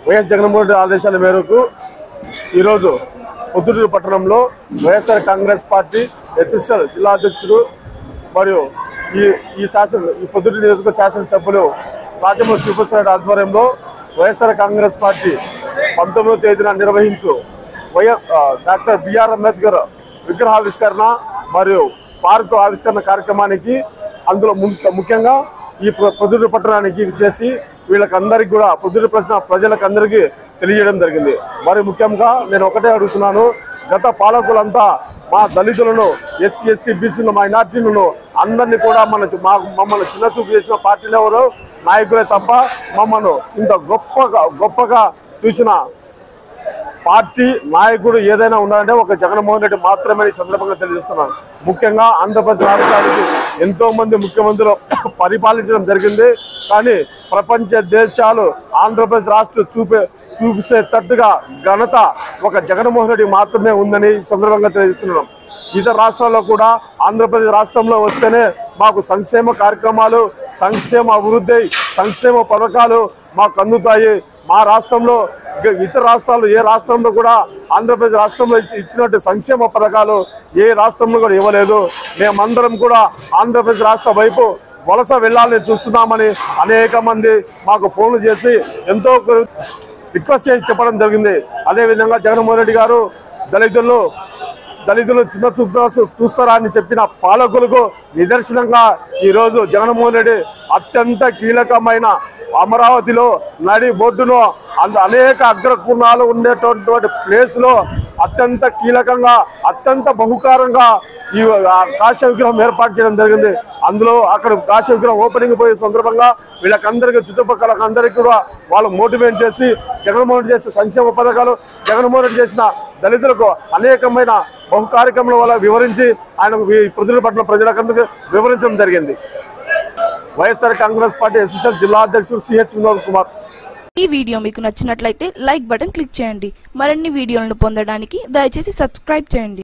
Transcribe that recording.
YS Jaganmohan Reddy ఆదేశాల మేరకు ఈరోజు పొద్దుటూరు పట్టణంలో వైఎస్ఆర్ కాంగ్రెస్ పార్టీ ఎస్ఎస్ఎల్ జిల్లా అధ్యక్షుడు మరియు ఈ పొద్దుటూరు నియోజకవర్గ శాసనసభ్యులు రాజమౌళి శ్రీప్రసాద్ ఆధ్వర్యంలో వైఎస్ఆర్ కాంగ్రెస్ పార్టీ 19వ తేదీన నిర్వహించు డాక్టర్ బిఆర్ అంబేద్కర్ విగ్రహావిష్కరణ మరియు పార్కు ఆవిష్కరణ కార్యక్రమానికి అందులో ముఖ్యంగా ఈ పొద్దుటూరు పట్టణానికి చేసి వీళ్ళకందరికీ కూడా పొద్దుటూరు పట్టణ ప్రజలకందరికీ తెలియజేయడం జరిగింది. మరి ముఖ్యంగా నేను ఒకటే అడుగుతున్నాను, గత పాలకులంతా మా దళితులను, ఎస్సీ ఎస్టీ బీసీలను, మైనార్టీలను అందరినీ కూడా మమ్మల్ని చిన్న చూపు చేసిన పార్టీలు ఎవరు నాయకులే తప్ప మమ్మల్ని ఇంత గొప్పగా చూసిన పార్టీ నాయకుడు ఏదైనా ఉన్నారంటే ఒక జగన్మోహన్ రెడ్డి మాత్రమే ఈ సందర్భంగా తెలియజేస్తున్నాను. ముఖ్యంగా ఆంధ్రప్రదేశ్ రాష్ట్రానికి ఎంతో మంది ముఖ్యమంత్రులు పరిపాలించడం జరిగింది. కానీ ప్రపంచ దేశాలు ఆంధ్రప్రదేశ్ రాష్ట్రం చూపించేటట్టుగా ఘనత ఒక జగన్మోహన్ రెడ్డి మాత్రమే ఉందని ఈ సందర్భంగా తెలియజేస్తున్నాం. ఇతర రాష్ట్రాల్లో కూడా ఆంధ్రప్రదేశ్ రాష్ట్రంలో వస్తేనే మాకు సంక్షేమ కార్యక్రమాలు, సంక్షేమ అభివృద్ధి, సంక్షేమ పథకాలు మాకు అందుతాయి. మా రాష్ట్రంలో ఇతర రాష్ట్రాలు ఏ రాష్ట్రంలో కూడా ఆంధ్రప్రదేశ్ రాష్ట్రంలో ఇచ్చినట్టు సంక్షేమ పథకాలు ఏ రాష్ట్రంలో కూడా ఇవ్వలేదు. మేమందరం కూడా ఆంధ్రప్రదేశ్ రాష్ట్ర వైపు వలస వెళ్ళాలని చూస్తున్నామని అనేక మంది మాకు ఫోన్లు చేసి ఎంతో రిక్వెస్ట్ చేసి చెప్పడం జరిగింది. అదేవిధంగా జగన్మోహన్ రెడ్డి గారు దళితులు చిన్న చూస్తారా అని చెప్పిన పాలకులకు నిదర్శనంగా ఈరోజు జగన్మోహన్ రెడ్డి అత్యంత కీలకమైన అమరావతిలో నడి బొడ్డులో అనేక అగ్రకుణాలు ఉండేటటువంటి ప్లేస్లో అత్యంత కీలకంగా, అత్యంత బహుకారంగా ఈ కాశ్య విగ్రహం ఏర్పాటు చేయడం జరిగింది. అందులో అక్కడ కాశ్య విగ్రహం ఓపెనింగ్ పోయే సందర్భంగా వీళ్ళకందరికీ, చుట్టుపక్కల అందరికీ కూడా వాళ్ళు మోటివేట్ చేసి జగన్మోహన్ రెడ్డి చేసిన సంక్షేమ పథకాలు, జగన్మోహన్ రెడ్డి చేసిన దళితులకు అనేకమైన బహు కార్యక్రమాల వల్ల వివరించి ఆయనకు పొద్దుటూరు పట్టణ ప్రజలకందరికీ వివరించడం జరిగింది. వైఎస్ఆర్ కాంగ్రెస్ పార్టీ ఎస్ఎస్ఎల్ జిల్లా అధ్యక్షుడు సిహెచ్ వినోద్ కుమార్. ఈ వీడియో మీకు నచ్చినట్లయితే లైక్ బటన్ క్లిక్ చేయండి. మరిన్ని వీడియోలను పొందడానికి దయచేసి సబ్స్క్రైబ్ చేయండి.